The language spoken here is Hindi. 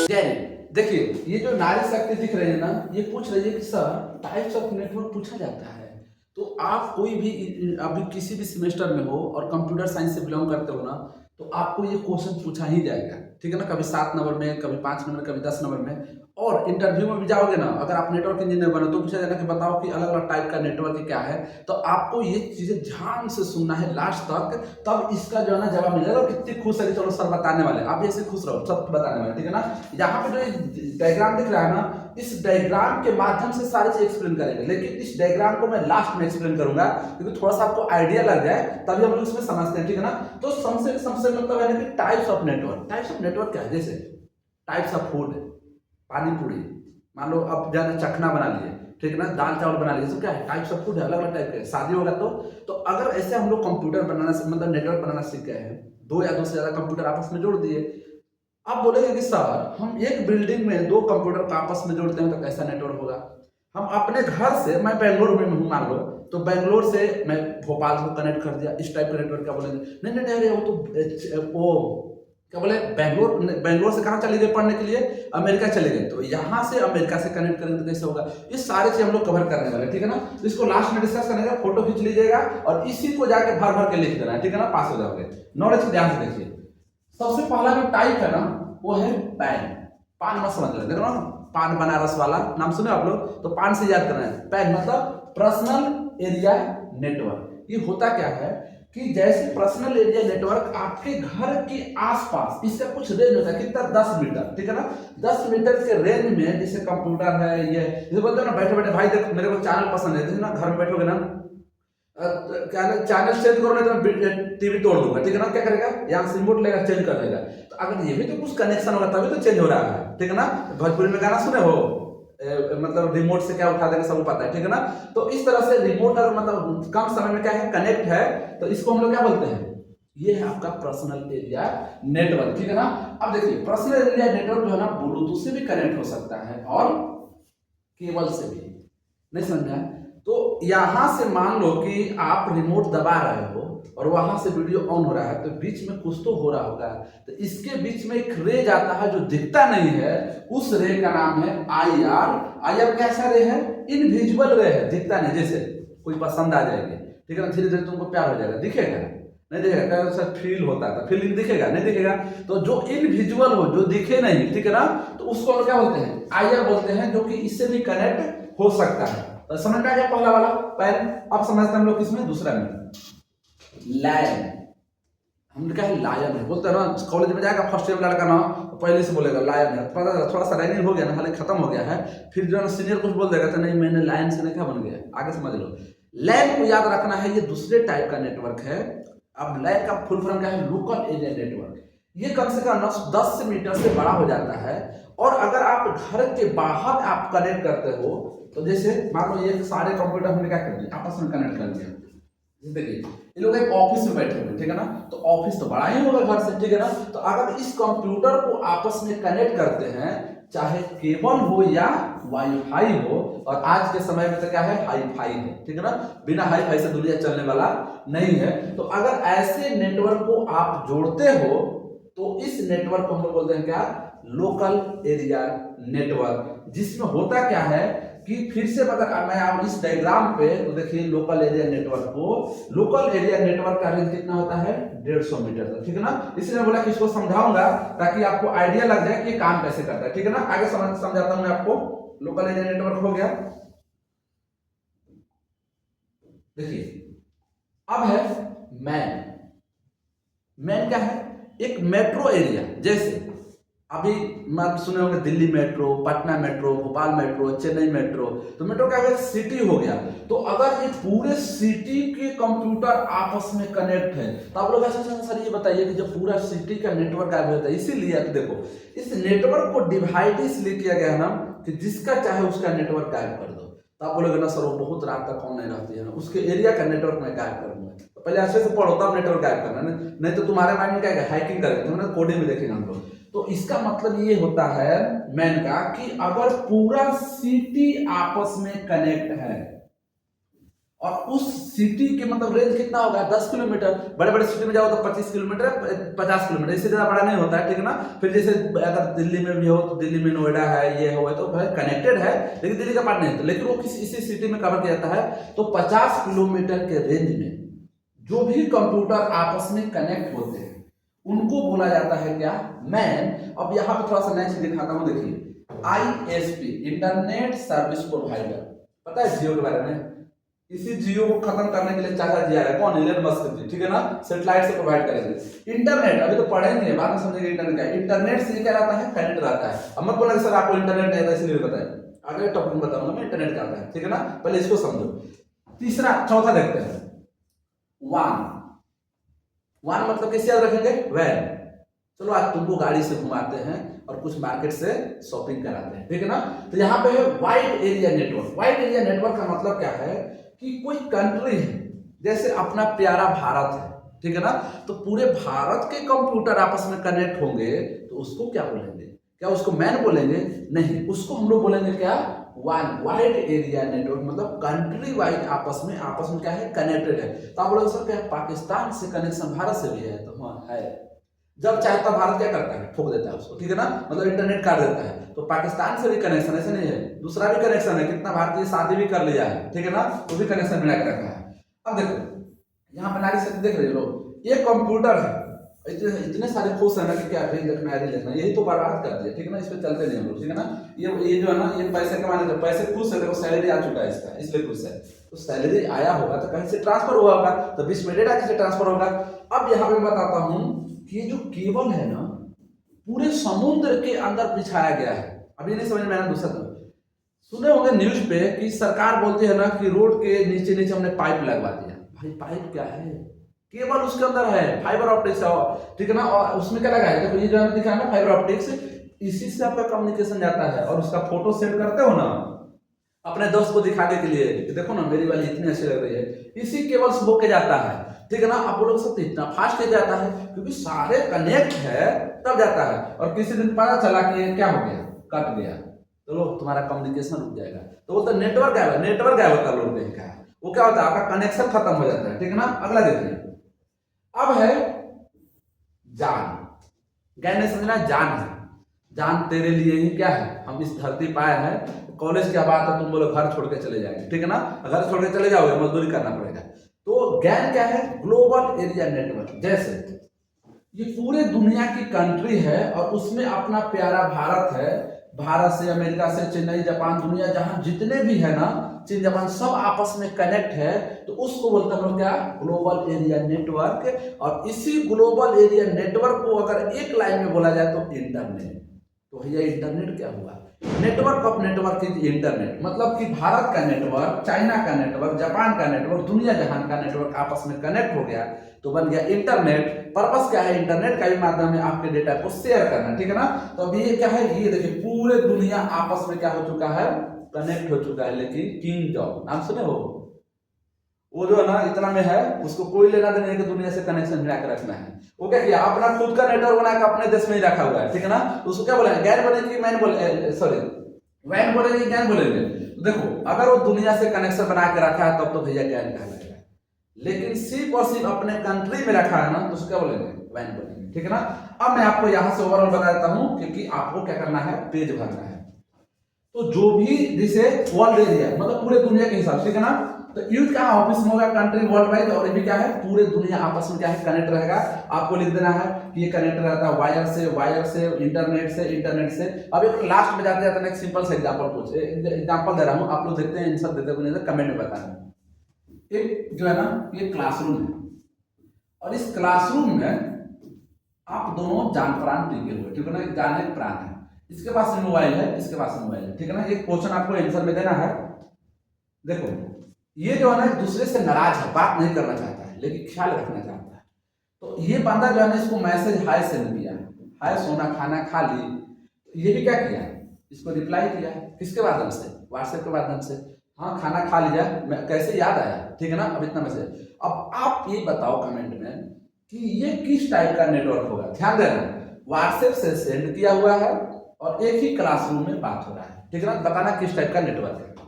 देखिए ये जो नारी शक्ति दिख रही है ना, ये पूछ रही है कि सर टाइप्स ऑफ नेटवर्क पूछा जाता है, तो आप कोई भी अभी किसी भी सेमेस्टर में हो और कंप्यूटर साइंस से बिलोंग करते हो ना, तो आपको ये क्वेश्चन पूछा ही जाएगा, ठीक है ना। कभी 7 नंबर में, कभी 5 नंबर, कभी 10 नंबर में। और इंटरव्यू में भी जाओगे ना, अगर आप नेटवर्क इंजीनियर बनो तो पूछा जाएगा कि बताओ कि अलग अलग टाइप का नेटवर्क क्या है। तो आपको ये चीजें ध्यान से सुनना है लास्ट तक, तब इसका जो है ना जवाब मिलेगा। कितनी खुश है कि चलो सर बताने वाले, आप ऐसे खुश रहो, सब बताने वाले, ठीक है ना। यहाँ पे जो डायग्राम दिख रहा है ना, इस डायग्राम के माध्यम से सारी चीज एक्सप्लेन करेंगे, लेकिन इस डायग्राम को मैं लास्ट में एक्सप्लेन करूंगा, क्योंकि थोड़ा सा आपको आइडिया लग जाए, तभी हम लोग इसमें समझते हैं, ठीक है ना। तो सबसे मतलब है कि types of network. Types of network क्या है, जैसे टाइप्स ऑफ फूड, पानी पूरी, मान लो अब जाने चखना बना लिए, ठीक है ना, दाल चावल बना लिए, सब क्या है, टाइप्स ऑफ फूड है, अलग अलग टाइप के। शादी होगा तो अगर ऐसे हम लोग कंप्यूटर बनाना, मतलब नेटवर्क बनाना सीख गए हैं, 2 या 2 से ज्यादा कंप्यूटर आपस में जोड़ दिए, आप बोलेंगे कि सर हम एक बिल्डिंग में 2 कंप्यूटर को आपस में जोड़ते हैं तो कैसा नेटवर्क होगा। हम अपने घर से, मैं बेंगलोर में हूँ मान लो, तो बेंगलोर से मैं भोपाल को कनेक्ट कर दिया, इस टाइप का नेटवर्क क्या बोलेंगे, नहीं नहीं नहीं, वो तो वो क्या बोले, बेंगलोर से कहाँ चले गए पढ़ने के लिए, अमेरिका चले गए, तो यहाँ से अमेरिका से कनेक्ट करेंगे तो कैसे होगा। ये सारे चीज हम लोग कवर करने वाले, ठीक है ना। तो इसको लास्ट में डिस्कस करने का, फोटो खींच लीजिएगा और इसी को जाके भर भर के लिख देना है, ठीक है ना, पास हो जाओगे। नॉलेज को ध्यान से देखिए। सबसे पहला जो टाइप है ना, वो है पैन। पान मत समझ रहे, देखो ना, पान बनारस वाला नाम सुने आप लोग, तो पान से याद करना है। पैन मतलब पर्सनल एरिया नेटवर्क। ये होता क्या है कि जैसे पर्सनल एरिया नेटवर्क आपके घर के आसपास, इसका कुछ रेंज होता है, कितना, 10 मीटर, ठीक है ना। 10 मीटर के रेंज में जैसे कंप्यूटर है, ये जैसे बोलते हैं ना, बैठे बैठे भाई देखो मेरे को चैनल पसंद है, जैसे ना घर में बैठोगे ना, क्या चैनल चेंज करो नहीं तो टीवी तोड़ दूंगा, ठीक है ना, क्या करेगा, यहाँ से रिमोट लेगा चेंज कर देगा। तो अगर ये भी तो कुछ कनेक्शन होगा तभी तो चेंज हो रहा है, ठीक है ना। भोजपुरी में गाना सुने हो, मतलब रिमोट से क्या उठा देंगे सबको पता है, ठीक है ना। तो इस तरह से रिमोट अगर मतलब कम समय में क्या है, कनेक्ट है, तो इसको हम लोग क्या बोलते हैं, ये है आपका पर्सनल एरिया नेटवर्क, ठीक है ना। अब देखिए पर्सनल एरिया नेटवर्क जो है ना, ब्लूटूथ से भी कनेक्ट हो सकता है और केबल से भी, नहीं समझ में आया। तो यहां से मान लो कि आप रिमोट दबा रहे हो और वहां से वीडियो ऑन हो रहा है, तो बीच में कुछ तो हो रहा होगा, तो इसके बीच में एक रे जाता है जो दिखता नहीं है, उस रे का नाम है IR। IR कैसा रे है, इनविजिबल रे है, दिखता नहीं, जैसे कोई पसंद आ जाएगी, ठीक है ना, धीरे धीरे तुमको प्यार हो जाएगा, दिखेगा नहीं, दिखेगा, कैसा फील होता था, फीलिंग दिखेगा नहीं, दिखेगा। तो जो इनविजिबल हो, जो दिखे नहीं, ठीक है ना, तो उसको हम क्या बोलते हैं, IR बोलते हैं, जो कि इससे भी कनेक्ट हो सकता है। तो समझ में आ गया पहला वाला पैन। अब समझते हैं हम लोग किसमें, दूसरा में लायन। हम क्या है, लायन है, बोलते हैं ना, कॉलेज में जाएगा फर्स्ट ईयर लड़का ना, तो पहले से बोलेगा लायन है, पता है थोड़ा सा रैनिंग हो गया ना, हालांकि खत्म हो गया है, फिर जो है सीनियर कुछ बोल देगा तो नहीं मैंने लायन से नहीं क्या बन गया, आगे समझ लो। लैन को याद रखना है, ये दूसरे टाइप का नेटवर्क है। अब लैन का फुल फॉर्म क्या है, लोकल एरिया नेटवर्क। ये कम से कम 10 मीटर से बड़ा हो जाता है, और अगर आप घर के बाहर आप कनेक्ट करते हो, तो जैसे मान लो ये सारे कंप्यूटर हमने क्या कर दिया, आपस में कनेक्ट कर दिया, देखिए ये लोग एक ऑफिस में बैठे हुए, ठीक है ना, तो ऑफिस तो बड़ा ही होगा घर से, ठीक है ना। तो अगर इस कंप्यूटर को आपस में कनेक्ट करते हैं, चाहे केबल हो या वाईफाई हो, और आज के समय में तो क्या है, हाईफाई है, ठीक है ना, बिना हाईफाई से दुनिया चलने वाला नहीं है। तो अगर ऐसे नेटवर्क को आप जोड़ते हो, तो इस नेटवर्क को हम लोग बोलते हैं क्या, लोकल एरिया नेटवर्क। जिसमें होता क्या है कि फिर से अगर मैं आप इस डायग्राम पे तो देखिए, लोकल एरिया नेटवर्क को, लोकल एरिया नेटवर्क का रेंज कितना होता है, 150 मीटर तक, ठीक है ना। इसलिए बोला कि इसको समझाऊंगा ताकि आपको आइडिया लग जाए कि काम कैसे करता है, ठीक है ना। आगे समझाता हूं मैं आपको। लोकल एरिया नेटवर्क हो गया, देखिए अब है मैन। मैन क्या है, एक मेट्रो एरिया, जैसे अभी आप सुने होंगे Delhi metro, Patna metro, Bhopal metro, Chennai metro. तो मेट्रो क्या है, सिटी हो गया। तो अगर ये पूरे सिटी के कंप्यूटर आपस में कनेक्ट है, तो आप लोग ऐसा सर ये बताइए कि जब पूरा सिटी का नेटवर्क गायब होता है, इसीलिए तो देखो इस नेटवर्क को डिवाइड इसलिए किया गया है ना, कि जिसका चाहे उसका नेटवर्क गायब कर दो। तो आप बोलोगे ना सर वो बहुत रात तक ऑन नहीं रहती है ना, उसके एरिया का नेटवर्क मैं गायब करूंगा। तो पहले अच्छे से पढ़ो तब नेटवर्क गायब करना, नहीं तो तुम्हारे माइंड में क्या है, हैकिंग करेंगे, तुमने कोडिंग में देखेंगे हम लोग। तो इसका मतलब ये होता है मैन का, कि अगर पूरा सिटी आपस में कनेक्ट है, और उस सिटी के मतलब रेंज कितना होगा 10 किलोमीटर। बड़े बड़े सिटी में जाओ तो 25 किलोमीटर 50 किलोमीटर, इससे ज़्यादा बड़ा नहीं होता है, ठीक है ना। फिर जैसे अगर दिल्ली में भी हो तो दिल्ली में नोएडा है, ये हो तो कनेक्टेड है, लेकिन दिल्ली का पार्ट नहीं है, लेकिन वो किसी इसी सिटी में कवर किया जाता है। तो 50 किलोमीटर के रेंज में जो भी कंप्यूटर आपस में कनेक्ट होते हैं उनको बोला जाता है क्या, मैन। अब यहाँ पे थोड़ा सा नया चीज दिखाता हूँ, देखिए ISP इंटरनेट सर्विस प्रोवाइडर, पता है जियो के बारे में। इसी जियो को खत्म करने के लिए चाचा जी आया, कौन, इलन मस्क जी, ठीक है ना, सैटेलाइट से प्रोवाइड करेंगे इंटरनेट। अभी तो पढ़ेंगे, बाद में समझेंगे इंटरनेट क्या है। इंटरनेट से क्या रहता है, कनेक्ट रहता है। अब मत बोला सर आपको इंटरनेट नहीं आता इसलिए बताए, अगले टॉपिक में बताऊंगा मैं इंटरनेट क्या होता है, ठीक है ना, पहले इसको समझो। तीसरा चौथा देखते हैं, वन। वन मतलब किसे याद रखेंगे, वैन। चलो आज तुमको गाड़ी से घुमाते हैं और कुछ मार्केट से शॉपिंग कराते हैं, ठीक है ना। तो यहाँ पे है wide area network. Wide area network का मतलब क्या है कि कोई कंट्री है, जैसे अपना प्यारा भारत है, ठीक है ना, तो पूरे भारत के कंप्यूटर आपस में कनेक्ट होंगे तो उसको क्या बोलेंगे, क्या उसको मैन बोलेंगे, नहीं, उसको हम लोग बोलेंगे क्या, वन। वाइड एरिया नेटवर्क मतलब कंट्री वाइड आपस में क्या है, कनेक्टेड है। तो आप बोलोगे सर क्या पाकिस्तान से कनेक्शन भारत से भी है, तो हाँ है। जब चाहता भारत क्या करता है, ठोक देता है उसको, ठीक है ना, मतलब इंटरनेट काट देता है। तो पाकिस्तान से भी कनेक्शन, ऐसे नहीं है, दूसरा भी कनेक्शन है, कितना भारतीय शादी भी कर लिया है, ठीक है ना, तो भी कनेक्शन मिला के रखा है। अब देखो यहाँ पे नारी शक्ति देख रहे हो, ये कंप्यूटर है, इतने सारे खुश है ना कि क्या रील लिखना है, रील लिखना, यही तो बर्बाद कर दिया, ठीक है ना, इस पे चलते नहीं हम लोग, ठीक है ना। ये जो है ना, ये पैसे कमाने से पैसे खुश है, देखो सैलरी आ चुका है इसका, इसलिए खुश है। तो सैलरी आया होगा तो कहीं से ट्रांसफर हुआ होगा, तो 20 में डेटा किसे ट्रांसफर होगा। अब यहाँ पे बताता हूँ कि ये जो केबल है ना पूरे समुद्र के अंदर बिछाया गया है। अब ये नहीं समझ में आया, दूसरा तो सुने होंगे न्यूज पे कि सरकार बोलती है ना कि रोड के नीचे नीचे हमने पाइप लगवा दिया। भाई पाइप क्या है, केबल उसके अंदर है, फाइबर ऑप्टिक्स है, ठीक है ना। और उसमें क्या लगा है, देखो ये जो हमें दिखा है ना फाइबर ऑप्टिक्स, इसी से आपका कम्युनिकेशन जाता है। और उसका फोटो सेंड करते हो ना अपने दोस्त को दिखाने के लिए कि देखो ना मेरी वाली इतनी अच्छी लग रही है, इसी केबल से होके जाता है, ठीक है ना। आप लोग सब इतना फास्ट हो जाता है क्योंकि सारे कनेक्ट है तब जाता है। और किसी दिन पता चला कि क्या हो गया, कट गया, चलो तुम्हारा कम्युनिकेशन रुक जाएगा, तो बोलते नेटवर्क गायब है, नेटवर्क गायब होता है लोग देखा है, वो क्या होता है आपका कनेक्शन खत्म हो जाता है, ठीक है ना। अगला देखिए, अब है जान। गैर नहीं समझना, जान है, जान तेरे लिए ही क्या है, हम इस धरती पाए हैं। कॉलेज क्या बात है, तुम बोलो घर छोड़ के चले जाएंगे, ठीक है ना, घर छोड़ के चले जाओगे मजदूरी करना पड़ेगा। तो गैन क्या है, ग्लोबल एरिया नेटवर्क। जैसे ये पूरे दुनिया की कंट्री है और उसमें अपना प्यारा भारत है, भारत से अमेरिका से चेन्नई जापान दुनिया जहां जितने भी है ना, चीन जापान सब आपस में कनेक्ट है, तो उसको बोलते हैं हम लोग क्या, ग्लोबल एरिया नेटवर्क। और इसी ग्लोबल एरिया नेटवर्क को अगर एक लाइन में बोला जाए तो इंटरनेट। तो भैया इंटरनेट क्या हुआ, network of network is internet, मतलब कि भारत का नेटवर्क, चाइना का नेटवर्क, जापान का नेटवर्क, दुनिया जहान का नेटवर्क आपस में कनेक्ट हो गया तो बन गया इंटरनेट। पर्पस क्या है, इंटरनेट का भी माध्यम है आपके डेटा को शेयर करना, ठीक है ना। तो अभी ये क्या है, ये देखिए पूरे दुनिया आपस में क्या हो चुका है, कनेक्ट हो चुका है। लेकिन किंग जॉब नाम सुने हो, वो जो है ना इतना में है, उसको कोई लेना देना नहीं कि दुनिया से कनेक्शन मिला के रखना है। वो क्या किया, अपना खुद का नेटवर्क बना के अपने देश में ही रखा हुआ है, ठीक है ना। तो उसको क्या बोलेंगे, गैर बोलेंगे, मैन बोले, सॉरी वैन बोलेंगे, गैन बोलेंगे। तो देखो अगर वो दुनिया से कनेक्शन बना के रखा है तब तो भैया गैन कहलाएगा, लेकिन सिर्फ और सिर्फ अपने कंट्री में रखा है ना तो उसको क्या बोलेंगे, वैन बोलेंगे, ठीक है ना। अब मैं आपको यहाँ से ओवरऑल बता देता हूँ क्योंकि आपको क्या करना है, पेज भरना है। तो जो भी जिसे वर्ल्ड एरिया मतलब पूरे दुनिया के हिसाब से, ठीक है ना। तो यूज क्या ऑफिस में होगा, कंट्री वर्ल्ड वाइड, और ये भी क्या है पूरे दुनिया आपस में क्या है कनेक्ट रहेगा। आपको लिख देना है कि ये कनेक्ट रहता है वायर से इंटरनेट से। अब एक लास्ट में जाते जाते एक सिंपल सा एग्जांपल दे रहा हूं, आप लोग देखते हैं आंसर देते हैं, कमेंट में बताना। एक जो है ना ये क्लासरूम है और इस क्लासरूम में आप दोनों जान प्राण टिके हुए, ठीक है ना, जान एक प्राण है, इसके पास मोबाइल है, इसके पास मोबाइल है, ठीक है ना। एक क्वेश्चन आपको आंसर में देना है। देखो ये जो है ना दूसरे से नाराज है, बात नहीं करना चाहता है लेकिन ख्याल रखना चाहता है। तो ये बंदा जो है ना इसको मैसेज हाय सेंड किया, हाय सोना खाना खा ली, तो ये भी क्या किया, इसको रिप्लाई किया, किसके माध्यम से, व्हाट्सएप के माध्यम से, हाँ खाना खा लिया, कैसे याद आया, ठीक है ना। अब इतना मैसेज, अब आप ये बताओ कमेंट में कि ये किस टाइप का नेटवर्क होगा। ध्यान देना, व्हाट्सएप से सेंड किया हुआ है और एक ही क्लासरूम में बात हो रहा है, ठीक है ना। बताना किस टाइप का नेटवर्क है।